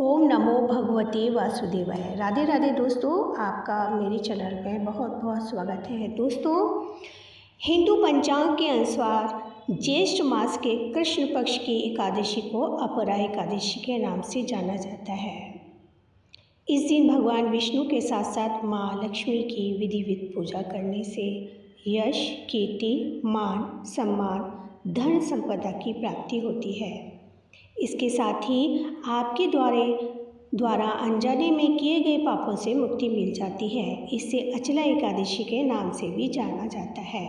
ओम नमो भगवते वासुदेवाय। राधे राधे दोस्तों, आपका मेरे चैनल में बहुत बहुत स्वागत है। दोस्तों, हिंदू पंचांग के अनुसार ज्येष्ठ मास के कृष्ण पक्ष की एकादशी को अपरा एकादशी के नाम से जाना जाता है। इस दिन भगवान विष्णु के साथ साथ माँ लक्ष्मी की विधिवत पूजा करने से यश, कीर्ति, मान, सम्मान, धन संपदा की प्राप्ति होती है। इसके साथ ही आपके द्वारा अनजाने में किए गए पापों से मुक्ति मिल जाती है। इसे अचला एकादशी के नाम से भी जाना जाता है।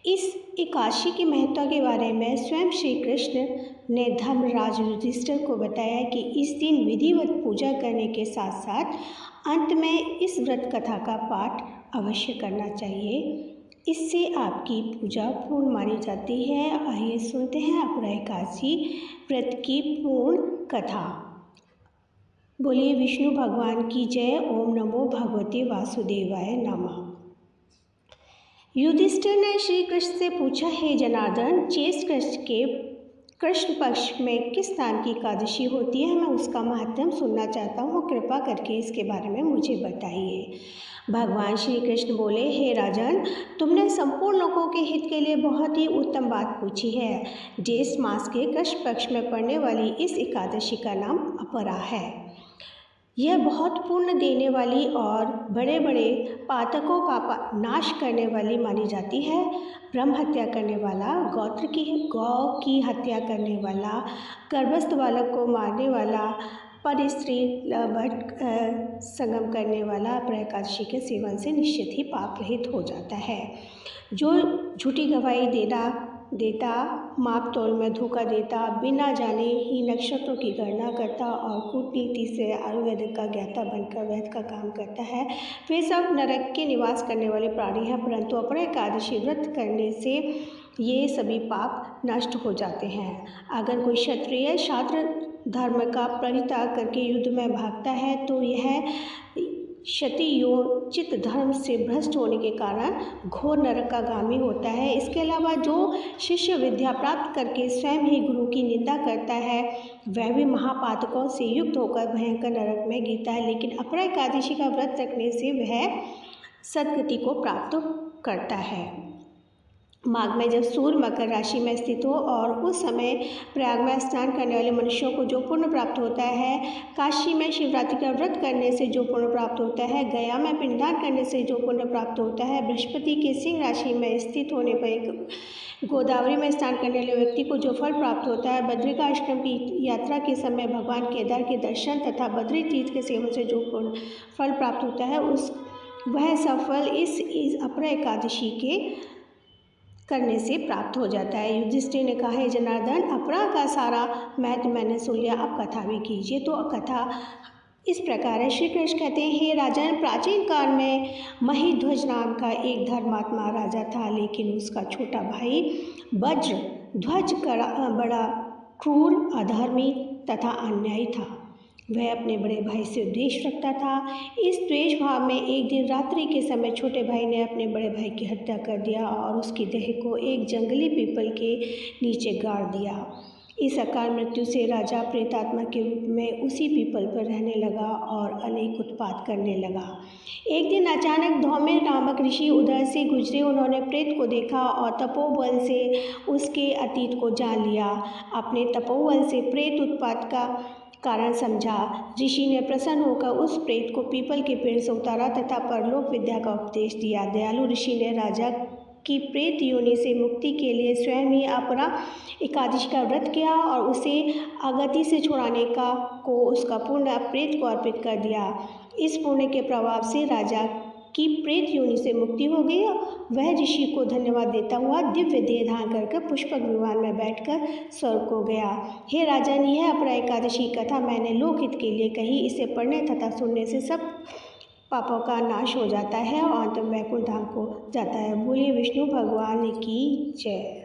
इस एकादशी की महत्ता के बारे में स्वयं श्री कृष्ण ने धर्मराज युधिष्ठिर को बताया कि इस दिन विधिवत पूजा करने के साथ साथ अंत में इस व्रत कथा का पाठ अवश्य करना चाहिए। इससे आपकी पूजा पूर्ण मानी जाती है। आइए सुनते हैं अपरा एकादशी व्रत की पूर्ण कथा। बोलिए विष्णु भगवान की जय। ओम नमो भगवते वासुदेवाय नमः। युधिष्ठिर ने श्री कृष्ण से पूछा, हे जनार्दन, ज्येष्ठ कृष्ण पक्ष में किस नाम की एकादशी होती है? मैं उसका महत्व सुनना चाहता हूँ। कृपा करके इसके बारे में मुझे बताइए। भगवान श्री कृष्ण बोले, हे राजन, तुमने संपूर्ण लोगों के हित के लिए बहुत ही उत्तम बात पूछी है। ज्येष्ठ मास के कृष्ण पक्ष में पड़ने वाली इस एकादशी का नाम अपरा है। यह बहुत पुण्य देने वाली और बड़े बड़े पातकों का नाश करने वाली मानी जाती है। ब्रह्म हत्या करने वाला, गौ की हत्या करने वाला, गर्भस्थ बालक को मारने वाला, पर स्त्री संगम करने वाला अपरा एकादशी के सेवन से निश्चित ही पाप रहित हो जाता है। जो झूठी गवाही देता, माप तोल में धोखा देता, बिना जाने ही नक्षत्रों की गणना करता और कूटनीति से आयुर्वेद का ज्ञाता बनकर वैद्य का काम करता है, वे सब नरक के निवास करने वाले प्राणी हैं। परंतु अपरा एकादशी व्रत करने से ये सभी पाप नष्ट हो जाते हैं। अगर कोई क्षत्रिय शास्त्र धर्म का परित्याग करके युद्ध में भागता है तो यह क्षतियोचित धर्म से भ्रष्ट होने के कारण घोर नरक का गामी होता है। इसके अलावा जो शिष्य विद्या प्राप्त करके स्वयं ही गुरु की निंदा करता है, वह भी महापातकों से युक्त होकर भयंकर नरक में गिरता है। लेकिन अपरा एकादशी का व्रत रखने से वह सद्गति को प्राप्त करता है। माघ में जब सूर्य मकर राशि में स्थित हो और उस समय प्रयाग में स्नान करने वाले मनुष्यों को जो पुण्य प्राप्त होता है, काशी में शिवरात्रि का व्रत करने से जो पुण्य प्राप्त होता है, गया में पिंडदान करने से जो पुण्य प्राप्त होता है, बृहस्पति के सिंह राशि में स्थित होने पर गोदावरी में स्नान करने वाले व्यक्ति को जो फल प्राप्त होता है, बद्रिकाश्रम की यात्रा के समय भगवान केदार के दर्शन तथा बद्री तीर्थ के सेवन से जो पुण्य फल प्राप्त होता है, वह सफल इस अपरा एकादशी के करने से प्राप्त हो जाता है। युधिष्ठिर ने कहा, हे जनार्दन, अपरा का सारा महत्व मैंने सुन लिया, अब कथा भी कीजिए। तो कथा इस प्रकार है। श्री कृष्ण कहते हैं, हे राजन, प्राचीन काल में महिध्वज नाम का एक धर्मात्मा राजा था, लेकिन उसका छोटा भाई वज्रध्वज बड़ा क्रूर, अधर्मी तथा अन्यायी था। वह अपने बड़े भाई से द्वेष रखता था। इस द्वेष भाव में एक दिन रात्रि के समय छोटे भाई ने अपने बड़े भाई की हत्या कर दिया और उसकी देह को एक जंगली पीपल के नीचे गाड़ दिया। इस अकाल मृत्यु से राजा प्रेतात्मा के रूप में उसी पीपल पर रहने लगा और अनेक उत्पात करने लगा। एक दिन अचानक धौम्य नामक ऋषि उधर से गुजरे। उन्होंने प्रेत को देखा और तपोबल से उसके अतीत को जान लिया। अपने तपोबल से प्रेत उत्पात का कारण समझा। ऋषि ने प्रसन्न होकर उस प्रेत को पीपल के पेड़ से उतारा तथा परलोक विद्या का उपदेश दिया। दयालु ऋषि ने राजा की प्रेत योनि से मुक्ति के लिए स्वयं ही अपरा एकादशी का व्रत किया और उसे अगति से छुड़ाने को उसका पुण्य प्रेत को अर्पित कर दिया। इस पुण्य के प्रभाव से राजा की प्रेत योनि से मुक्ति हो गई। वह ऋषि को धन्यवाद देता हुआ दिव्य देह धारण करके पुष्पक विमान में बैठकर स्वर्ग को गया। हे राजन, यह अपरा एकादशी कथा मैंने लोकहित के लिए कही। इसे पढ़ने तथा सुनने से सब पापों का नाश हो जाता है और अंत में वैकुंठ धाम को जाता है। बोलिए विष्णु भगवान की जय।